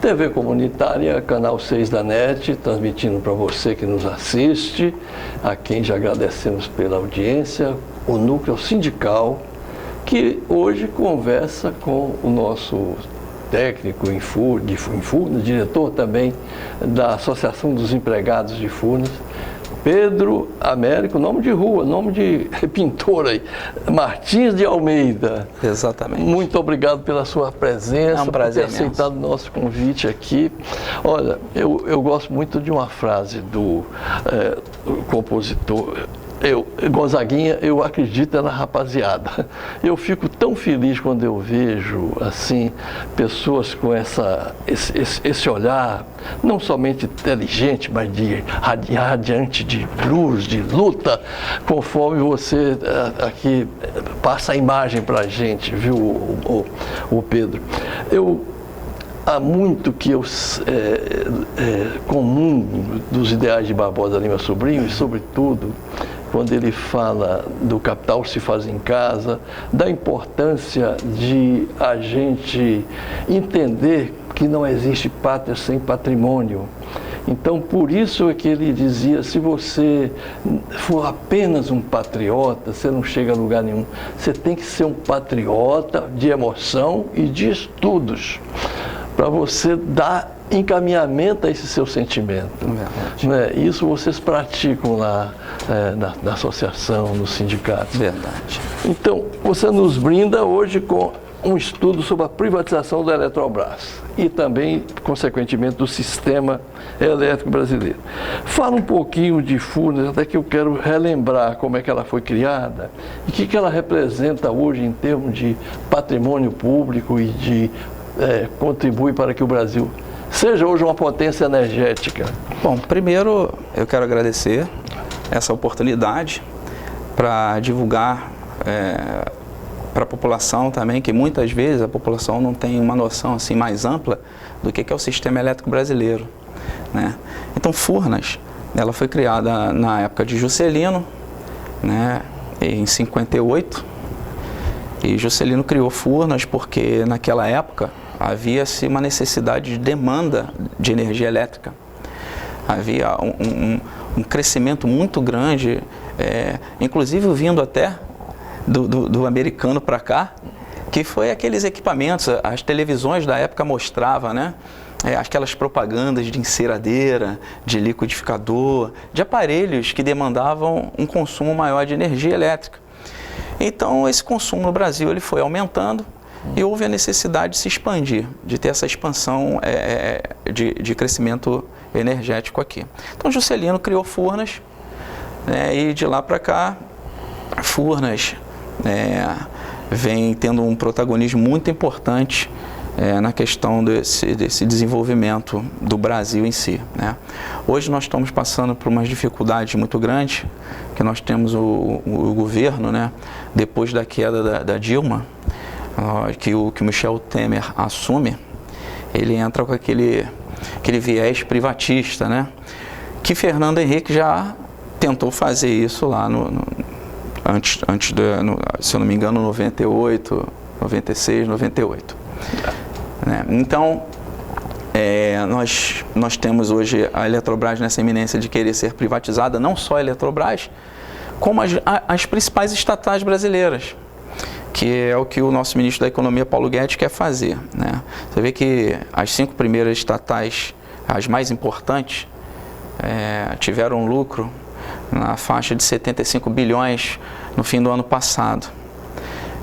TV comunitária, canal 6 da NET, transmitindo para você que nos assiste, a quem já agradecemos pela audiência, o Núcleo Sindical, que hoje conversa com o nosso técnico em Furnas, diretor também da Associação dos Empregados de Furnas, Pedro Américo, nome de rua, nome de pintor aí, Martins de Almeida. Exatamente. Muito obrigado pela sua presença, é um prazer por ter aceitado o nosso convite aqui. Olha, eu gosto muito de uma frase do compositor Gonzaguinha, eu acredito na rapaziada. Eu fico tão feliz quando eu vejo assim pessoas com esse olhar, não somente inteligente, mas de radiante de luz, de luta, conforme você aqui passa a imagem para a gente, viu, o Pedro. Há muito que eu comungo dos ideais de Barbosa Lima Sobrinho, e sobretudo quando ele fala do capital se faz em casa, da importância de a gente entender que não existe pátria sem patrimônio. Então, por isso é que ele dizia, se você for apenas um patriota, você não chega a lugar nenhum. Você tem que ser um patriota de emoção e de estudos, para você dar encaminhamento a esse seu sentimento. Né? Isso vocês praticam lá na associação, no sindicato. Verdade. Então, você nos brinda hoje com um estudo sobre a privatização da Eletrobras e também, consequentemente, do sistema elétrico brasileiro. Fala um pouquinho de Furnas, até que eu quero relembrar como é que ela foi criada e o que ela representa hoje em termos de patrimônio público e de contribui para que o Brasil seja hoje uma potência energética. Bom, primeiro eu quero agradecer essa oportunidade para divulgar para a população também, que muitas vezes a população não tem uma noção assim mais ampla do que é o sistema elétrico brasileiro, né? Então, Furnas, ela foi criada na época de Juscelino, né, em 58, e Juscelino criou Furnas porque naquela época havia-se uma necessidade de demanda de energia elétrica. Havia um crescimento muito grande, inclusive vindo até do americano para cá, que foi aqueles equipamentos, as televisões da época mostravam, né? Aquelas propagandas de enceradeira, de liquidificador, de aparelhos que demandavam um consumo maior de energia elétrica. Então, esse consumo no Brasil ele foi aumentando, e houve a necessidade de se expandir, de ter essa expansão de crescimento energético aqui. Então, Juscelino criou Furnas, né, e de lá para cá, Furnas vem tendo um protagonismo muito importante na questão desse desenvolvimento do Brasil em si, né? Hoje nós estamos passando por umas dificuldades muito grandes, que nós temos o governo, né, depois da queda da Dilma, que o Michel Temer assume, ele entra com aquele viés privatista, né? Que Fernando Henrique já tentou fazer isso lá antes se eu não me engano, 98, 96, 98. Né? Então, nós temos hoje a Eletrobras nessa iminência de querer ser privatizada, não só a Eletrobras, como as principais estatais brasileiras, que é o que o nosso ministro da Economia, Paulo Guedes, quer fazer, né? Você vê que as 5 primeiras estatais, as mais importantes, tiveram um lucro na faixa de 75 bilhões no fim do ano passado.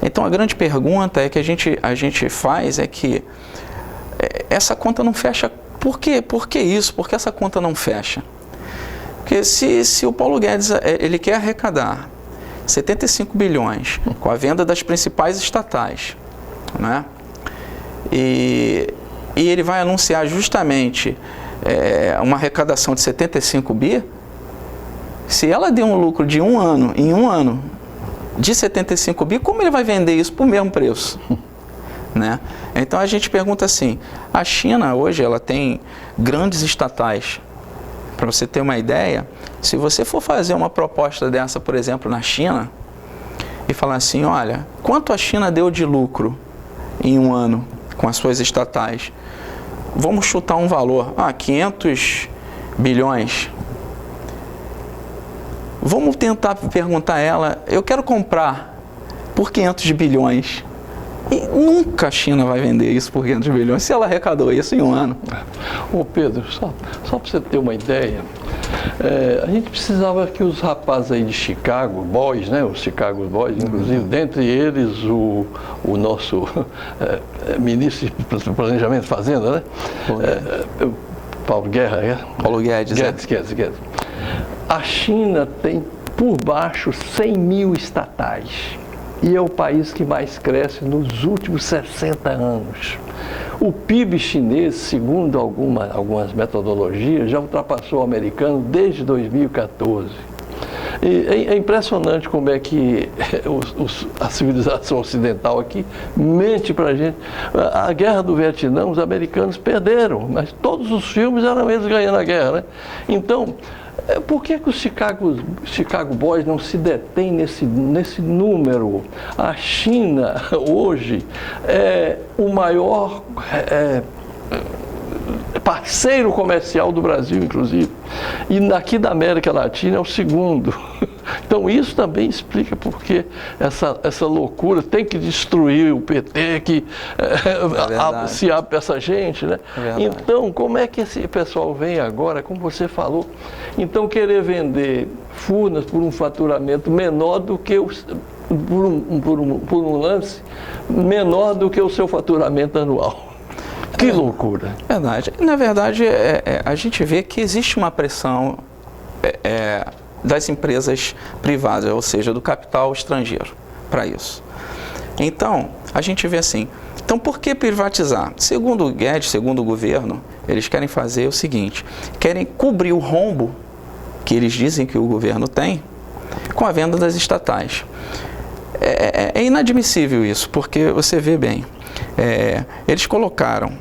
Então, a grande pergunta que a gente faz é que essa conta não fecha. Por quê? Por que isso? Por que essa conta não fecha? Porque se o Paulo Guedes ele quer arrecadar 75 bilhões com a venda das principais estatais, né? E ele vai anunciar justamente uma arrecadação de 75 bi, se ela deu um lucro de em um ano, de 75 bi, como ele vai vender isso por mesmo preço? Né? Então a gente pergunta assim, a China hoje ela tem grandes estatais. Para você ter uma ideia, se você for fazer uma proposta dessa, por exemplo, na China, e falar assim, olha, quanto a China deu de lucro em um ano com as suas estatais? vamos chutar um valor, 500 bilhões. Vamos tentar perguntar a ela, eu quero comprar por 500 bilhões. E nunca a China vai vender isso por 500 bilhões, se ela arrecadou isso em um ano. Ô Pedro, só para você ter uma ideia, a gente precisava que os rapazes aí de Chicago Boys, né, os Chicago Boys, inclusive, dentre eles o nosso ministro de Planejamento e Fazenda, né? Paulo Guedes. Guedes. A China tem por baixo 100 mil estatais. E é o país que mais cresce nos últimos 60 anos. O PIB chinês, segundo algumas metodologias, já ultrapassou o americano desde 2014. E é impressionante como é que a civilização ocidental aqui mente para a gente. A guerra do Vietnã, os americanos perderam, mas todos os filmes eram eles ganhando a guerra, né? Então, por que os Chicago Boys não se detêm nesse número? A China, hoje, é o maior parceiro comercial do Brasil, inclusive. E daqui da América Latina é o segundo. Então, isso também explica porque essa loucura tem que destruir o PT, que se abre para essa gente, né? Então, como é que esse pessoal vem agora, como você falou, então querer vender Furnas por um faturamento menor do que por um lance menor do que o seu faturamento anual? Que loucura! Verdade. Na verdade, a gente vê que existe uma pressão das empresas privadas, ou seja, do capital estrangeiro, para isso. Então, a gente vê assim, então por que privatizar? Segundo o Guedes, segundo o governo, eles querem fazer o seguinte, querem cobrir o rombo que eles dizem que o governo tem com a venda das estatais. É inadmissível isso, porque você vê bem, eles colocaram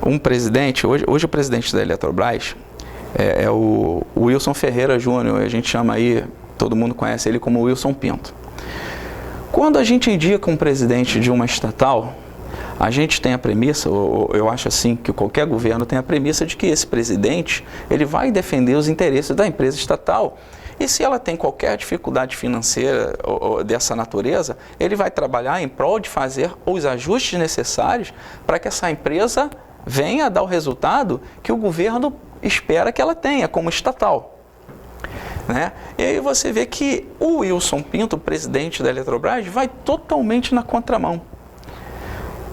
um presidente, hoje o presidente da Eletrobras é o Wilson Ferreira Júnior, a gente chama aí, todo mundo conhece ele como Wilson Pinto. Quando a gente indica um presidente de uma estatal, a gente tem a premissa, eu acho assim, que qualquer governo tem a premissa de que esse presidente, ele vai defender os interesses da empresa estatal. E se ela tem qualquer dificuldade financeira dessa natureza, ele vai trabalhar em prol de fazer os ajustes necessários para que essa empresa venha a dar o resultado que o governo espera que ela tenha como estatal. Né? E aí você vê que o Wilson Pinto, presidente da Eletrobras, vai totalmente na contramão.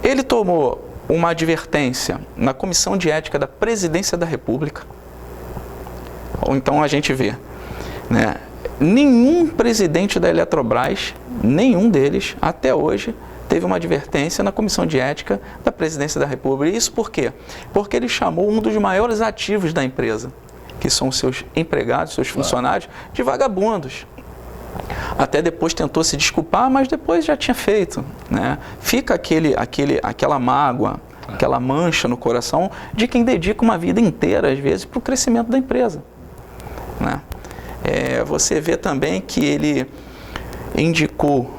Ele tomou uma advertência na Comissão de Ética da Presidência da República. Ou então a gente vê, né? Nenhum presidente da Eletrobras, nenhum deles, até hoje, teve uma advertência na Comissão de Ética da Presidência da República. E isso por quê? Porque ele chamou um dos maiores ativos da empresa, que são os seus empregados, seus funcionários, de vagabundos. Até depois tentou se desculpar, mas depois já tinha feito, né? Fica aquela mágoa, aquela mancha no coração de quem dedica uma vida inteira, às vezes, para o crescimento da empresa, né? Você vê também que ele indicou,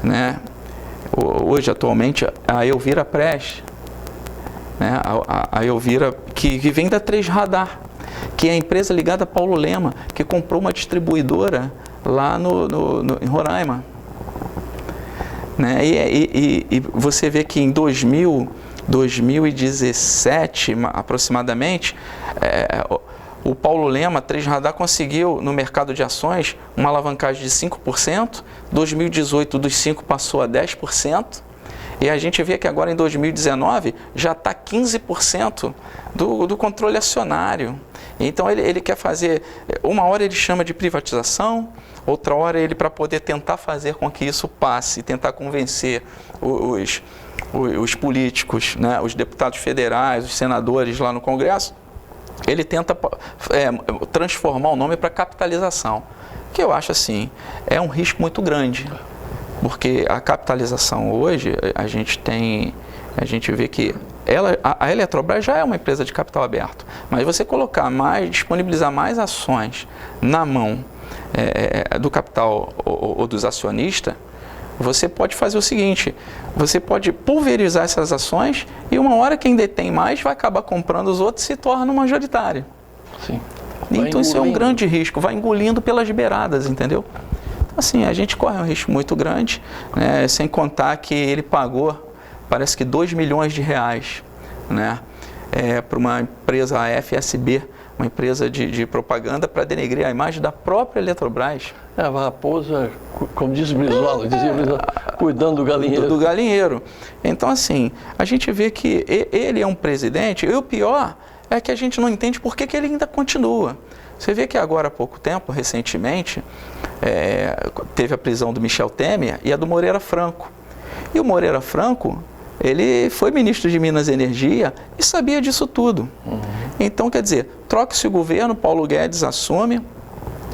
né, hoje atualmente a Elvira Prest, né, a Elvira que vem da 3 Radar, que é a empresa ligada a Paulo Lema, que comprou uma distribuidora lá em Roraima, né? E você vê que em 2017 aproximadamente, o Paulo Lema, 3 Radar, conseguiu no mercado de ações uma alavancagem de 5%, 2018 dos 5% passou a 10%, e a gente vê que agora em 2019 já está 15% do controle acionário. Então ele quer fazer, uma hora ele chama de privatização, outra hora ele, para poder tentar fazer com que isso passe, tentar convencer os políticos, né, os deputados federais, os senadores lá no Congresso, ele tenta transformar o nome para capitalização, que eu acho assim, é um risco muito grande, porque a capitalização hoje, a gente vê que a Eletrobras já é uma empresa de capital aberto, mas você disponibilizar mais ações na mão do capital ou dos acionistas, você pode fazer o seguinte, você pode pulverizar essas ações e uma hora quem detém mais vai acabar comprando os outros e se torna majoritário. Sim. Então isso é um grande risco, vai engolindo pelas beiradas, entendeu? Assim, a gente corre um risco muito grande, né? Sem contar que ele pagou, parece que 2 milhões de reais, né? Para uma empresa, a FSB, uma empresa de propaganda, para denegrir a imagem da própria Eletrobras. A raposa, como diz Brizola, dizia Brizola, cuidando do galinheiro. Do galinheiro. Então, assim, a gente vê que ele é um presidente, e o pior é que a gente não entende por que ele ainda continua. Você vê que agora há pouco tempo, recentemente, teve a prisão do Michel Temer e a do Moreira Franco. E o Moreira Franco, ele foi ministro de Minas e Energia e sabia disso tudo. Então, quer dizer, troca-se o governo, Paulo Guedes assume,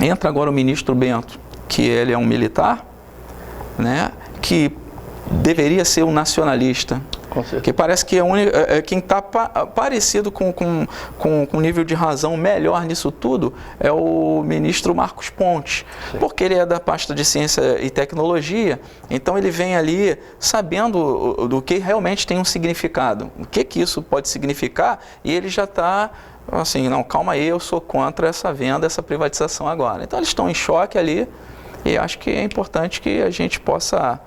entra agora o ministro Bento, que ele é um militar, né, que deveria ser um nacionalista. Que parece que quem está parecido com um nível de razão melhor nisso tudo é o ministro Marcos Pontes. Sim. Porque ele é da pasta de Ciência e Tecnologia, então ele vem ali sabendo do que realmente tem um significado, o que isso pode significar, e ele já está assim, não, calma aí, eu sou contra essa venda, essa privatização agora. Então eles estão em choque ali e acho que é importante que a gente possa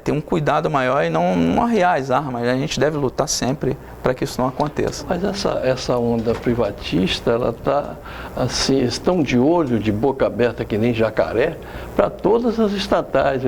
ter um cuidado maior e não arriar as armas. A gente deve lutar sempre para que isso não aconteça. Mas essa onda privatista, ela está assim, estão de olho, de boca aberta que nem jacaré, para todas as estatais.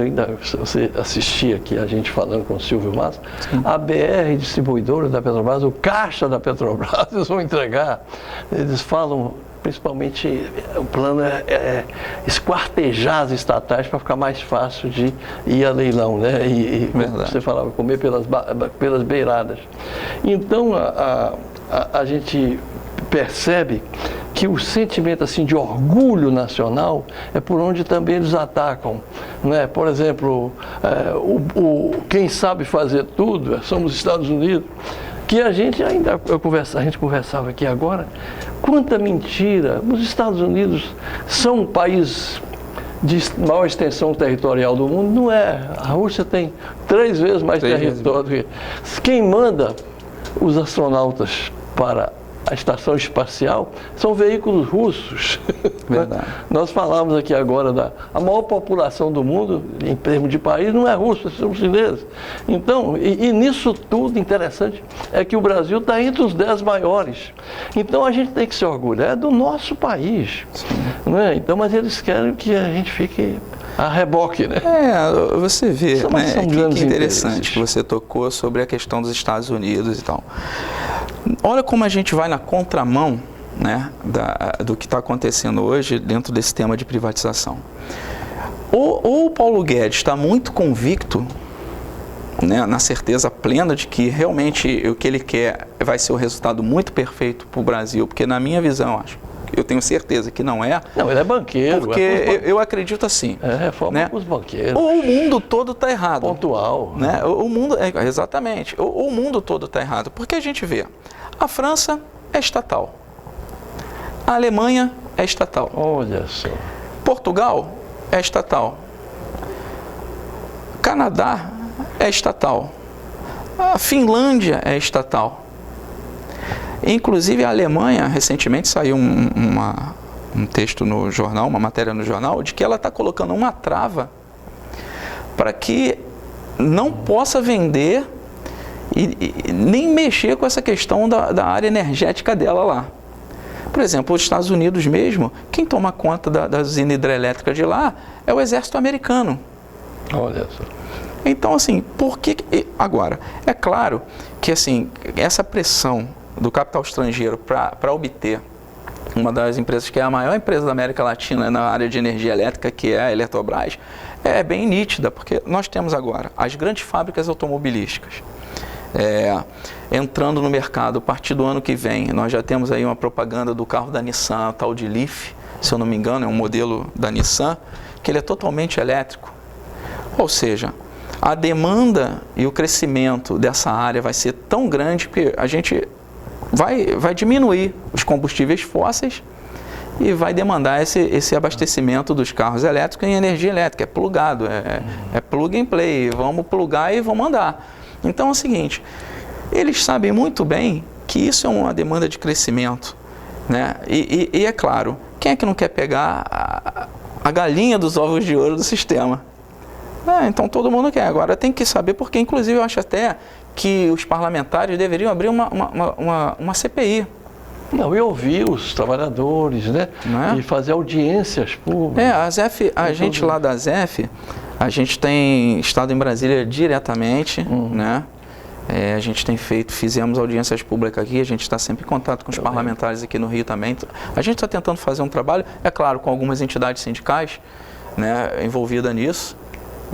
Você assistia aqui a gente falando com o Silvio Massa, a BR distribuidora da Petrobras, o caixa da Petrobras, eles vão entregar, eles falam. Principalmente, o plano é esquartejar as estatais para ficar mais fácil de ir a leilão, né? E você falava, comer pelas beiradas. Então, a gente percebe que o sentimento assim, de orgulho nacional é por onde também eles atacam. Né? Por exemplo, quem sabe fazer tudo são os Estados Unidos. Que a gente conversava aqui agora, quanta mentira. Os Estados Unidos são um país de maior extensão territorial do mundo, não é. A Rússia tem 3 vezes mais território. Quem manda os astronautas para a estação espacial são veículos russos. Verdade. Nós falamos aqui agora a maior população do mundo, em termos de país, não é russa, são chineses. Então, e nisso tudo, interessante, é que o Brasil está entre os 10 maiores. Então a gente tem que se orgulhar do nosso país. Né? Então, mas eles querem que a gente fique a reboque, né? Você vê, né, que interessante que você tocou sobre a questão dos Estados Unidos e tal. Olha como a gente vai na contramão, né, do que está acontecendo hoje dentro desse tema de privatização. Ou o Paulo Guedes está muito convicto, né, na certeza plena de que realmente o que ele quer vai ser um resultado muito perfeito para o Brasil, porque na minha visão, eu tenho certeza que não é. Não, ele é banqueiro. Porque eu acredito assim. Reforma, né, com os banqueiros. O mundo todo está errado. Pontual. Né? O mundo, exatamente. O mundo todo está errado. Porque a gente vê, a França é estatal. A Alemanha é estatal. Olha só. Portugal é estatal. Canadá é estatal. A Finlândia é estatal. Inclusive a Alemanha, recentemente saiu um texto no jornal, uma matéria no jornal, de que ela está colocando uma trava para que não possa vender e nem mexer com essa questão da área energética dela lá. Por exemplo, os Estados Unidos mesmo, quem toma conta da usina hidrelétrica de lá é o exército americano. Olha só. Então, assim, por que... Agora, é claro que, assim, essa pressão do capital estrangeiro para obter uma das empresas que é a maior empresa da América Latina na área de energia elétrica, que é a Eletrobras, é bem nítida, porque nós temos agora as grandes fábricas automobilísticas entrando no mercado. A partir do ano que vem, nós já temos aí uma propaganda do carro da Nissan, tal de Leaf, se eu não me engano, é um modelo da Nissan, que ele é totalmente elétrico. Ou seja, a demanda e o crescimento dessa área vai ser tão grande que a gente vai diminuir os combustíveis fósseis e vai demandar esse abastecimento dos carros elétricos em energia elétrica, é plugado, é plug and play, vamos plugar e vamos andar. Então é o seguinte, eles sabem muito bem que isso é uma demanda de crescimento, né? E é claro, quem é que não quer pegar a galinha dos ovos de ouro do sistema? Então todo mundo quer. Agora tem que saber, porque inclusive eu acho até que os parlamentares deveriam abrir uma CPI. Não, e ouvir os trabalhadores, né? Né? E fazer audiências públicas. A gente lá da ZEF, a gente tem estado em Brasília diretamente, né? A gente tem fizemos audiências públicas aqui, a gente está sempre em contato com os parlamentares aqui no Rio também. A gente está tentando fazer um trabalho, é claro, com algumas entidades sindicais, né, envolvidas nisso.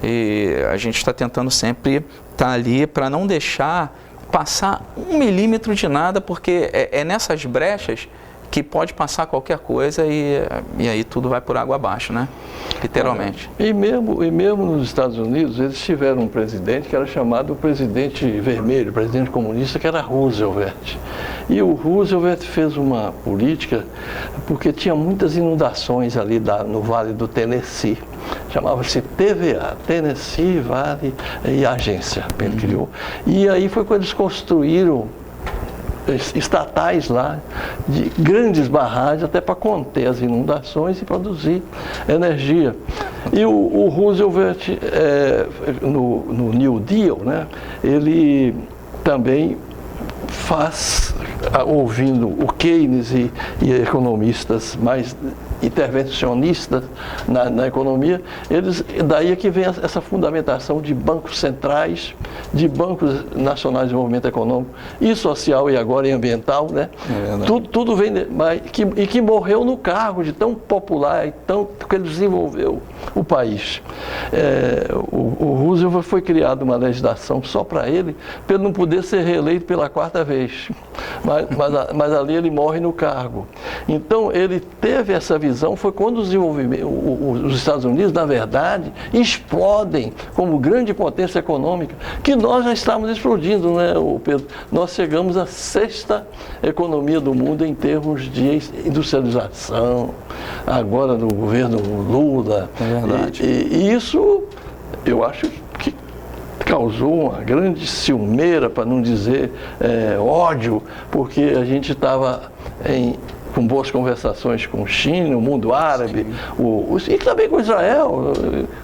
E a gente está tentando sempre estar ali para não deixar passar 1 milímetro de nada, porque é nessas brechas que pode passar qualquer coisa e aí tudo vai por água abaixo, né? Literalmente. E mesmo nos Estados Unidos, eles tiveram um presidente que era chamado presidente vermelho, presidente comunista, que era Roosevelt. E o Roosevelt fez uma política, porque tinha muitas inundações ali no Vale do Tennessee. Chamava-se TVA, Tennessee Valley e Agência, ele criou. E aí foi quando eles construíram estatais lá, de grandes barragens, até para conter as inundações e produzir energia. E o Roosevelt, no New Deal, né, ele também faz, ouvindo o Keynes e economistas mais intervencionistas na economia, daí é que vem essa fundamentação de bancos centrais, de bancos nacionais de desenvolvimento econômico e social e agora e ambiental, né? Tudo vem, e que morreu no cargo de tão popular e tão que ele desenvolveu o país. O Roosevelt foi criada uma legislação só para ele não poder ser reeleito pela 4ª vez, mas ali ele morre no cargo. Então ele teve essa visão, foi quando os Estados Unidos, na verdade, explodem como grande potência econômica, que nós já estamos explodindo, né, Pedro? Nós chegamos à 6ª economia do mundo em termos de industrialização, agora no governo Lula. É verdade. E isso, eu acho que causou uma grande ciumeira, para não dizer ódio, porque a gente estava com boas conversações com China, o mundo árabe, e também com Israel,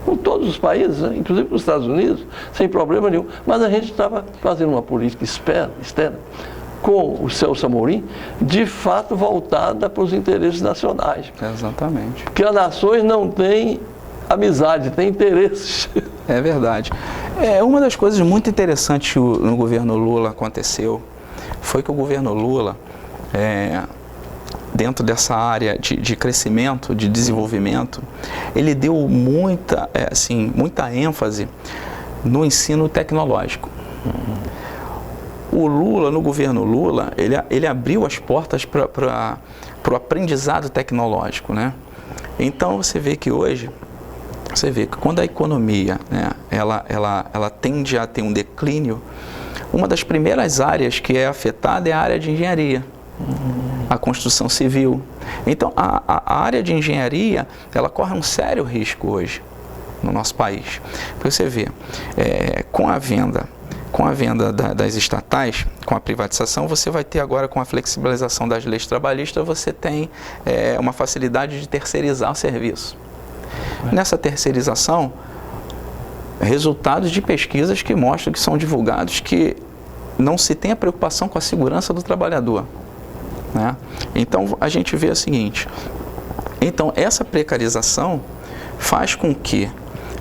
com todos os países, né? Inclusive com os Estados Unidos, sem problema nenhum. Mas a gente estava fazendo uma política externa com o Celso Amorim, de fato voltada para os interesses nacionais. Exatamente. Que as nações não têm amizade, têm interesses. É verdade. Uma das coisas muito interessantes que no governo Lula aconteceu foi que o governo Lula, dentro dessa área de crescimento, de desenvolvimento, ele deu muita ênfase no ensino tecnológico. O Lula, no governo Lula, ele abriu as portas para o aprendizado tecnológico, né? Então você vê que hoje, quando a economia, né, ela tende a ter um declínio, uma das primeiras áreas que é afetada é a área de engenharia, a construção civil. Então a área de engenharia, ela corre um sério risco hoje no nosso país. Porque você vê, com a venda das estatais, com a privatização, você vai ter agora, com a flexibilização das leis trabalhistas, você tem uma facilidade de terceirizar o serviço. Nessa terceirização, resultados de pesquisas que mostram, que são divulgados, que não se tem a preocupação com a segurança do trabalhador, né? Então a gente vê o seguinte, então essa precarização faz com que,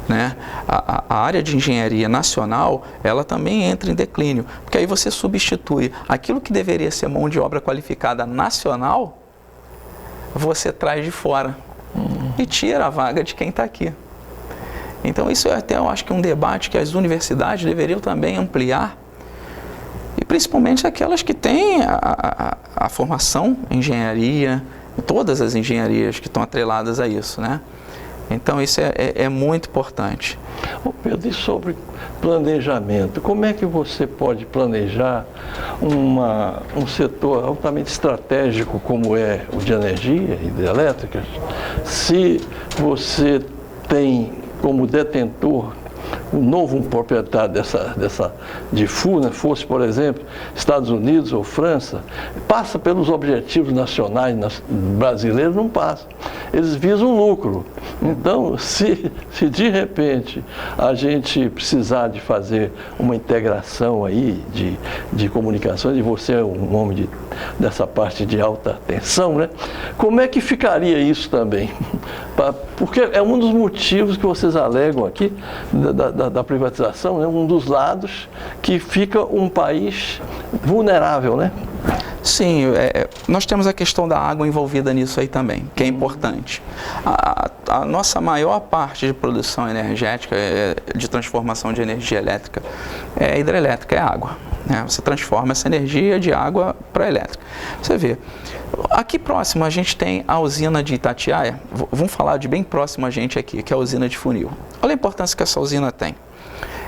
né, a área de engenharia nacional, ela também entra em declínio, porque aí você substitui aquilo que deveria ser mão de obra qualificada nacional, você traz de fora e tira a vaga de quem está aqui. Então isso até eu acho que é um debate que as universidades deveriam também ampliar, e principalmente aquelas que têm a formação em engenharia, todas as engenharias que estão atreladas a isso, né? Então isso é muito importante. Ô Pedro, e sobre planejamento? Como é que você pode planejar um setor altamente estratégico como é o de energia hidrelétrica, se você tem como detentor o novo proprietário de FUNA, fosse, por exemplo, Estados Unidos ou França, passa pelos objetivos nacionais brasileiros, não passa. Eles visam lucro. Então, se de repente a gente precisar de fazer uma integração aí de comunicações, e você é um homem dessa parte de alta tensão, né? Como é que ficaria isso também? Porque é um dos motivos que vocês alegam aqui da privatização, né? Um dos lados que fica um país vulnerável, né? Sim, nós temos a questão da água envolvida nisso aí também, que é importante. A nossa maior parte de produção energética, de transformação de energia elétrica, é hidrelétrica, é água, né? Você transforma essa energia de água para elétrica. Você vê, aqui próximo a gente tem a usina de Itatiaia, vamos falar de bem próximo a gente aqui, que é a usina de Funil. Olha a importância que essa usina tem.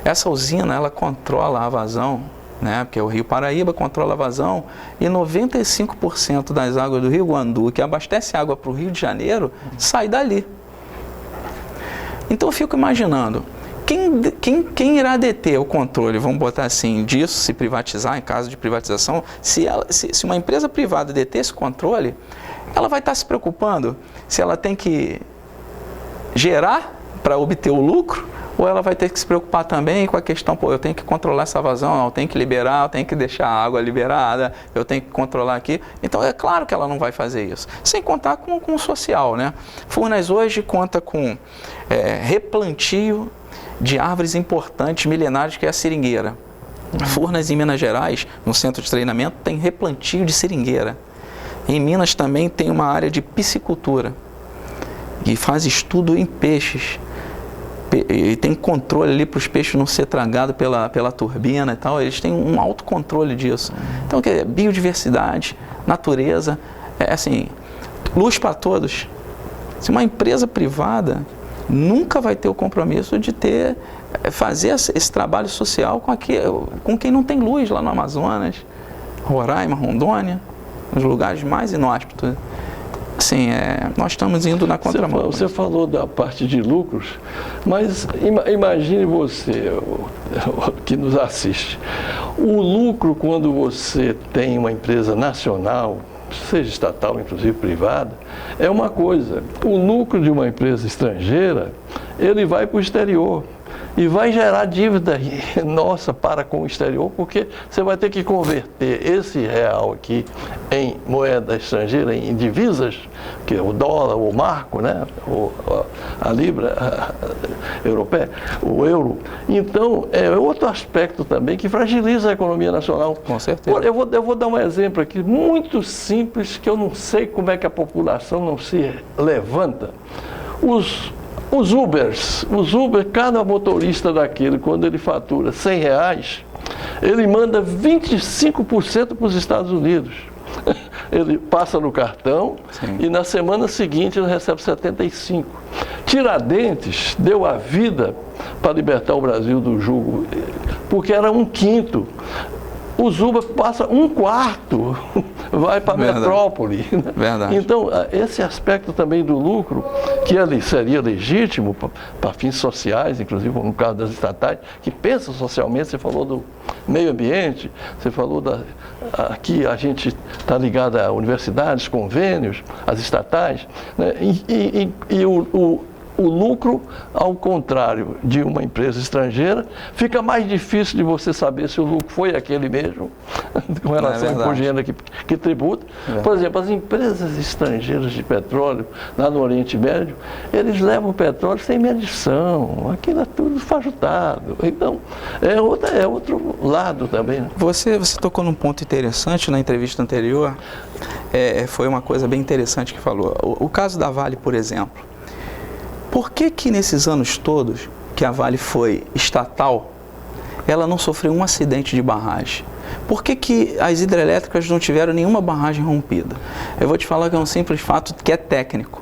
Essa usina, ela controla a vazão, né? Porque o Rio Paraíba controla a vazão e 95% das águas do Rio Guandu, que abastece água para o Rio de Janeiro, sai dali. Então eu fico imaginando, quem irá deter o controle, vamos botar assim, disso, se privatizar, em caso de privatização, se uma empresa privada deter esse controle, ela vai estar se preocupando se ela tem que gerar para obter o lucro, ou ela vai ter que se preocupar também com a questão, pô, eu tenho que controlar essa vazão, eu tenho que liberar, eu tenho que deixar a água liberada, eu tenho que controlar aqui. Então é claro que ela não vai fazer isso. Sem contar com o social, né? Furnas hoje conta com replantio de árvores importantes, milenares, que é a seringueira. Furnas em Minas Gerais, no centro de treinamento, tem replantio de seringueira. Em Minas também tem uma área de piscicultura, que faz estudo em peixes. E tem controle ali para os peixes não ser tragados pela turbina e tal, eles têm um autocontrole disso. Então, que é biodiversidade, natureza, assim, luz para todos. Se uma empresa privada nunca vai ter o compromisso de fazer esse trabalho social com quem não tem luz lá no Amazonas, Roraima, Rondônia, nos lugares mais inóspitos. Assim, nós estamos indo na contramão. Você falou da parte de lucros, mas imagine você, que nos assiste, o lucro quando você tem uma empresa nacional, seja estatal, inclusive privada, é uma coisa. O lucro de uma empresa estrangeira, ele vai para o exterior. E vai gerar dívida nossa para com o exterior, porque você vai ter que converter esse real aqui em moeda estrangeira, em divisas, que é o dólar, o marco, né? A libra europeia, o euro. Então, é outro aspecto também que fragiliza a economia nacional. Com certeza. Eu vou dar um exemplo aqui muito simples, que eu não sei como é que a população não se levanta. Os Uber, cada motorista daquele, quando ele fatura R$100, ele manda 25% para os Estados Unidos. Ele passa no cartão. Sim. E na semana seguinte ele recebe 75%. Tiradentes deu a vida para libertar o Brasil do jugo, porque era 1/5. Os Uber passa 1/4, vai para a metrópole. Verdade. Então, esse aspecto também do lucro, que ali seria legítimo para fins sociais, inclusive no caso das estatais, que pensam socialmente, você falou do meio ambiente, você falou aqui a gente está ligado a universidades, convênios, as estatais, né? E o lucro, ao contrário de uma empresa estrangeira, fica mais difícil de você saber se o lucro foi aquele mesmo, com relação ao imposto de renda que tributa. Por exemplo, as empresas estrangeiras de petróleo, lá no Oriente Médio, eles levam o petróleo sem medição, aquilo é tudo fajutado. Então, é outro lado também. Né? Você tocou num ponto interessante na entrevista anterior, foi uma coisa bem interessante que falou. O caso da Vale, por exemplo. Por que nesses anos todos que a Vale foi estatal, ela não sofreu um acidente de barragem? Por que as hidrelétricas não tiveram nenhuma barragem rompida? Eu vou te falar que é um simples fato que é técnico.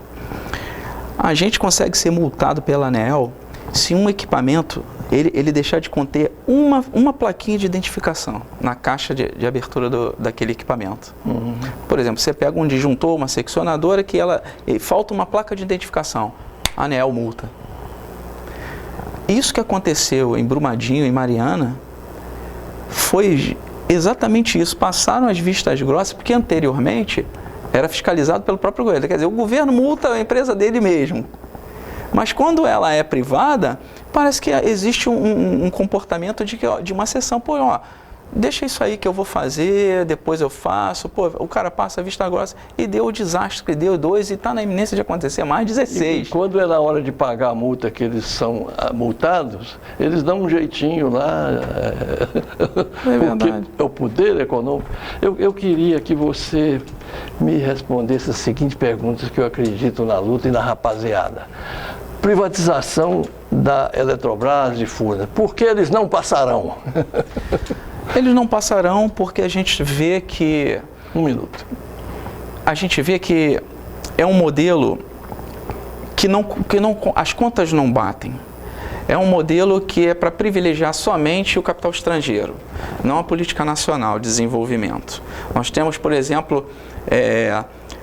A gente consegue ser multado pela ANEEL se um equipamento ele deixar de conter uma plaquinha de identificação na caixa de abertura daquele equipamento. Por exemplo, você pega um disjuntor, uma seccionadora que falta uma placa de identificação, a ANEEL multa. Isso que aconteceu em Brumadinho, em Mariana, foi exatamente isso. Passaram as vistas grossas, porque anteriormente era fiscalizado pelo próprio governo. Quer dizer, o governo multa a empresa dele mesmo. Mas quando ela é privada, parece que existe um comportamento de uma sessão. Pô, ó, deixa isso aí que eu vou fazer, depois eu faço. Pô, o cara passa a vista grossa e deu o desastre que deu 2 e está na iminência de acontecer mais 16. E quando é na hora de pagar a multa que eles são multados, eles dão um jeitinho lá. É verdade. É o poder econômico. Eu queria que você me respondesse as seguintes perguntas que eu acredito na luta e na rapaziada. Privatização da Eletrobras e Furnas. Por que eles não passarão? Eles não passarão porque a gente vê que... Um minuto. A gente vê que é um modelo que as contas não batem. É um modelo que é para privilegiar somente o capital estrangeiro, não a política nacional de desenvolvimento. Nós temos, por exemplo,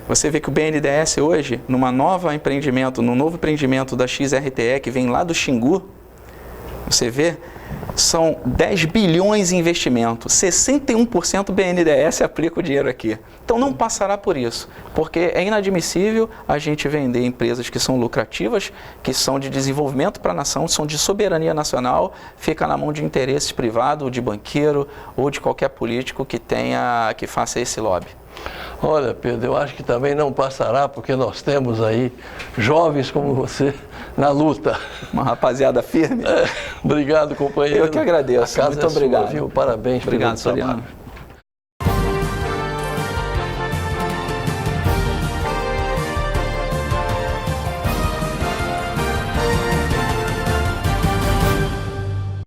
você vê que o BNDES hoje, num novo empreendimento da XRTE, que vem lá do Xingu, você vê, são 10 bilhões em investimento, 61% do BNDES aplica o dinheiro aqui. Então não passará por isso, porque é inadmissível a gente vender empresas que são lucrativas, que são de desenvolvimento para a nação, são de soberania nacional, fica na mão de interesses privados, ou de banqueiro, ou de qualquer político que faça esse lobby. Olha, Pedro, eu acho que também não passará, porque nós temos aí jovens como você na luta. Uma rapaziada firme. Obrigado, companheiro. Eu que agradeço. A casa muito obrigado. Sua, viu? Parabéns obrigado, pelo trabalho. Soriano.